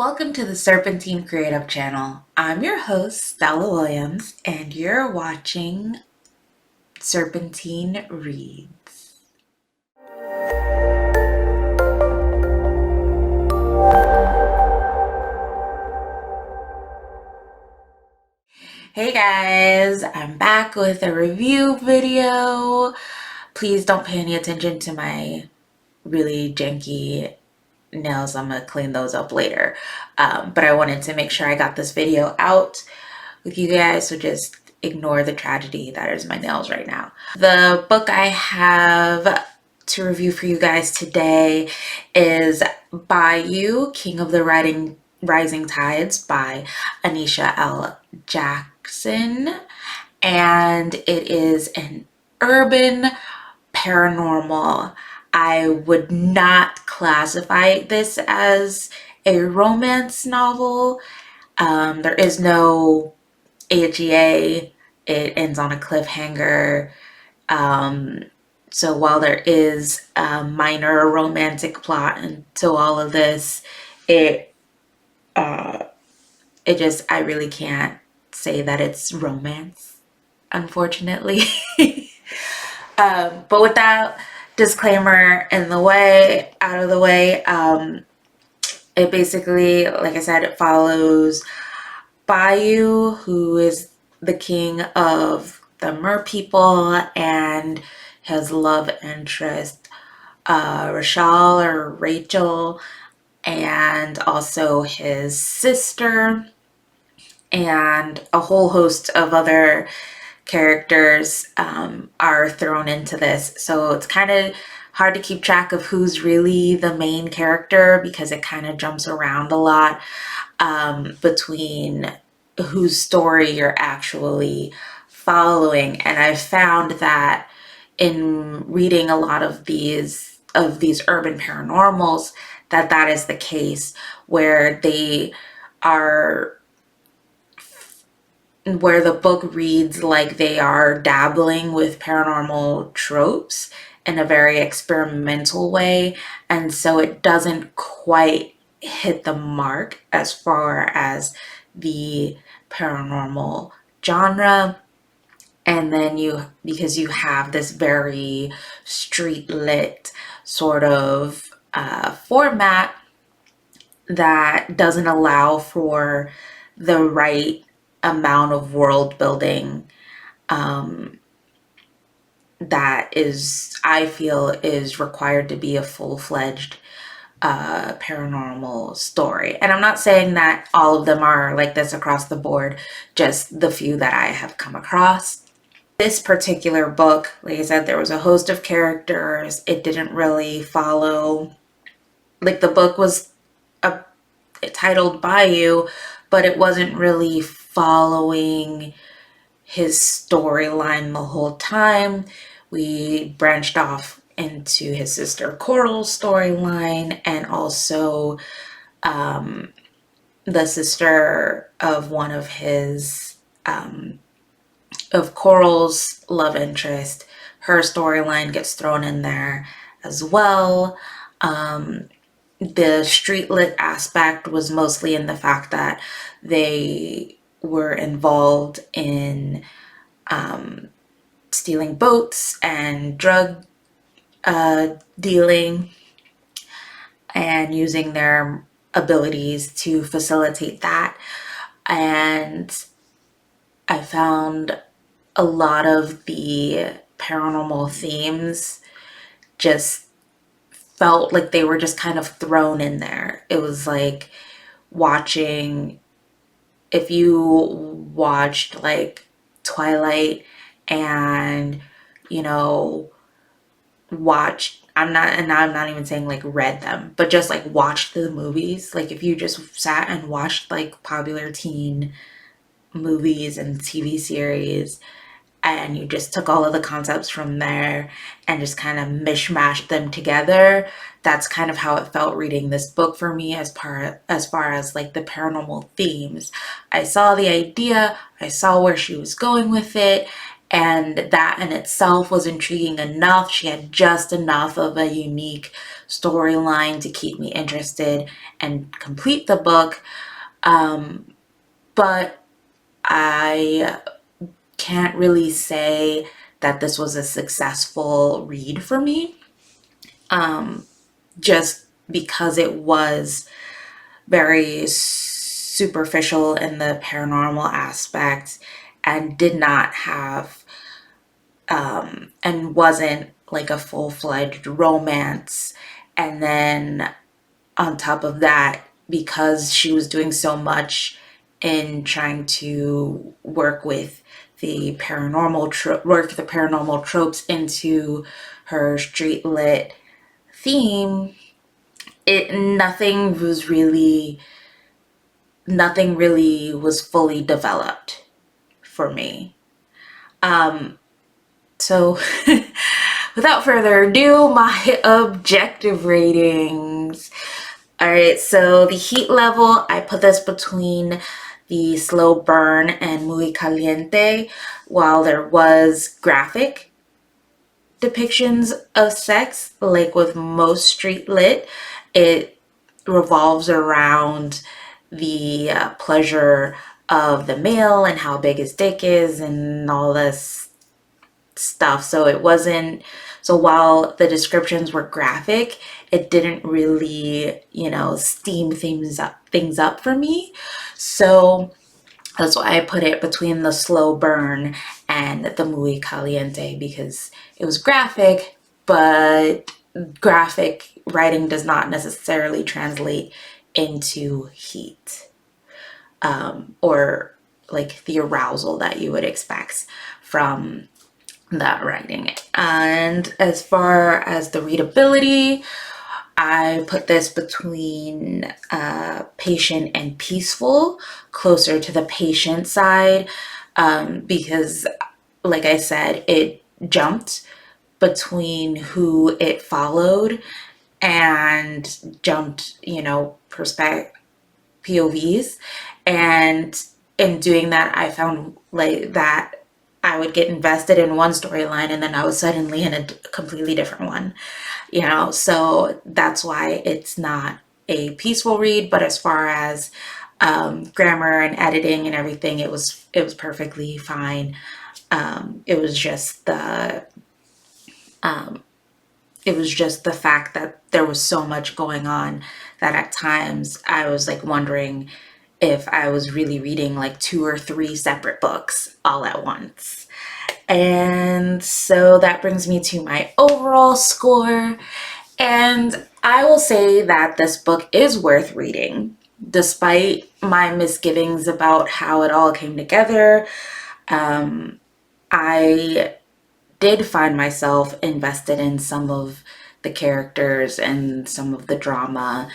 Welcome to the Serpentine Creative Channel. I'm your host, Stella Williams, and you're watching Serpentine Reads. Hey guys, I'm back with a review video. Please don't pay any attention to my really janky nails. I'm gonna clean those up later. But I wanted to make sure I got this video out with you guys, so just ignore the tragedy that is my nails right now. The book I have to review for you guys today is Bayou, King of the Rising Tides by Annitia L. Jackson, and it is an urban paranormal. I would not classify this as a romance novel. There is no AHEA. It ends on a cliffhanger. So while there is a minor romantic plot into all of this, I really can't say that it's romance, unfortunately. But with that disclaimer out of the way, it basically, like I said, it follows Bayou, who is the king of the Mer people, and his love interest, Rachel, and also his sister, and a whole host of other characters are thrown into this. So it's kind of hard to keep track of who's really the main character because it kind of jumps around a lot between whose story you're actually following. And I found that in reading a lot of these urban paranormals that is the case, where the book reads like they are dabbling with paranormal tropes in a very experimental way, and so it doesn't quite hit the mark as far as the paranormal genre. And then because you have this very street lit sort of format that doesn't allow for the right amount of world building that I feel is required to be a full-fledged paranormal story. And I'm not saying that all of them are like this across the board, just the few that I have come across. This particular book, like I said, there was a host of characters. It didn't really follow, like the book was titled Bayou, but it wasn't really following his storyline the whole time. We branched off into his sister Coral's storyline, and also the sister of one of his of Coral's love interest. Her storyline gets thrown in there as well. The street lit aspect was mostly in the fact that they were involved in stealing boats and drug dealing, and using their abilities to facilitate that. And I found a lot of the paranormal themes just felt like they were just kind of thrown in there. It was like watching, if you watched like Twilight and, I'm not even saying like read them, but just like watched the movies. Like if you just sat and watched like popular teen movies and TV series, and you just took all of the concepts from there and just kind of mishmashed them together. That's kind of how it felt reading this book for me, as far as like the paranormal themes. I saw the idea, I saw where she was going with it, and that in itself was intriguing enough. She had just enough of a unique storyline to keep me interested and complete the book. But I can't really say that this was a successful read for me, just because it was very superficial in the paranormal aspect and did not have and wasn't like a full-fledged romance. And then on top of that, because she was doing so much in trying to work the paranormal tropes into her street lit theme, it nothing really was fully developed for me. So without further ado, my objective ratings. All right, so the heat level, I put this between the slow burn and muy caliente. While there was graphic depictions of sex, like with most street lit, it revolves around the pleasure of the male and how big his dick is and all this stuff. So while the descriptions were graphic, it didn't really, steam things up for me. So that's why I put it between the slow burn and the muy caliente, because it was graphic, but graphic writing does not necessarily translate into heat, or like the arousal that you would expect from that writing. And as far as the readability, I put this between patient and peaceful, closer to the patient side, because, like I said, it jumped between who it followed and jumped, POVs. And in doing that, I found like that I would get invested in one storyline and then I was suddenly in a completely different one, so that's why it's not a peaceful read. But as far as grammar and editing and everything, it was perfectly fine. It was just the fact that there was so much going on that at times I was like wondering if I was really reading like 2 or 3 separate books all at once. And so that brings me to my overall score. And I will say that this book is worth reading, despite my misgivings about how it all came together. I did find myself invested in some of the characters and some of the drama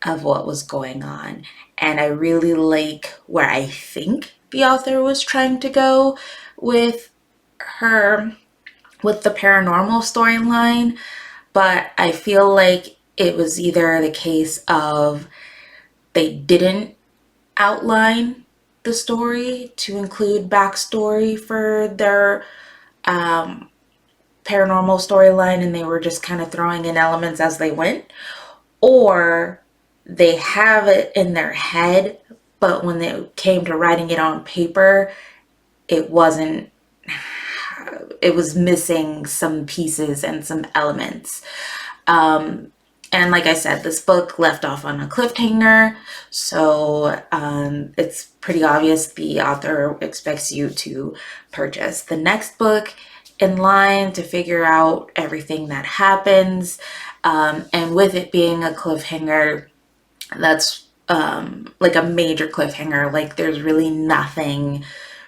of what was going on. And I really like where I think the author was trying to go with the paranormal storyline. But I feel like it was either the case of they didn't outline the story to include backstory for their paranormal storyline and they were just kind of throwing in elements as they went, or they have it in their head, but when it came to writing it on paper, it was missing some pieces and some elements. And like I said, this book left off on a cliffhanger, so it's pretty obvious the author expects you to purchase the next book in line to figure out everything that happens. And with it being a cliffhanger, that's like a major cliffhanger. Like there's really nothing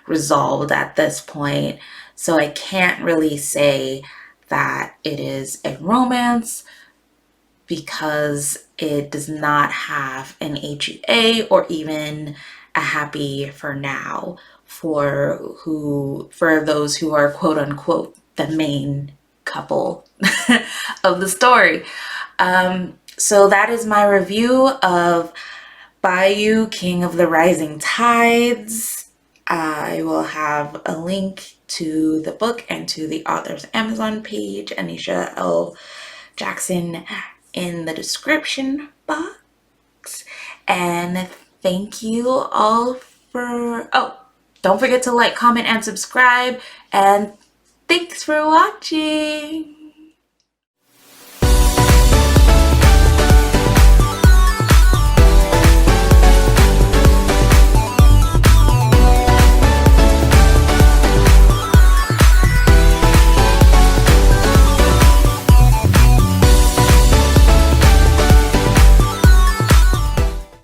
resolved at this point. So I can't really say that it is a romance because it does not have an HEA or even a happy for now for those who are quote unquote the main couple of the story. So that is my review of Bayou, King of the Rising Tides. I will have a link to the book and to the author's Amazon page, Annitia L. Jackson, in the description box. And thank you all for, oh, don't forget to like, comment, and subscribe. And thanks for watching.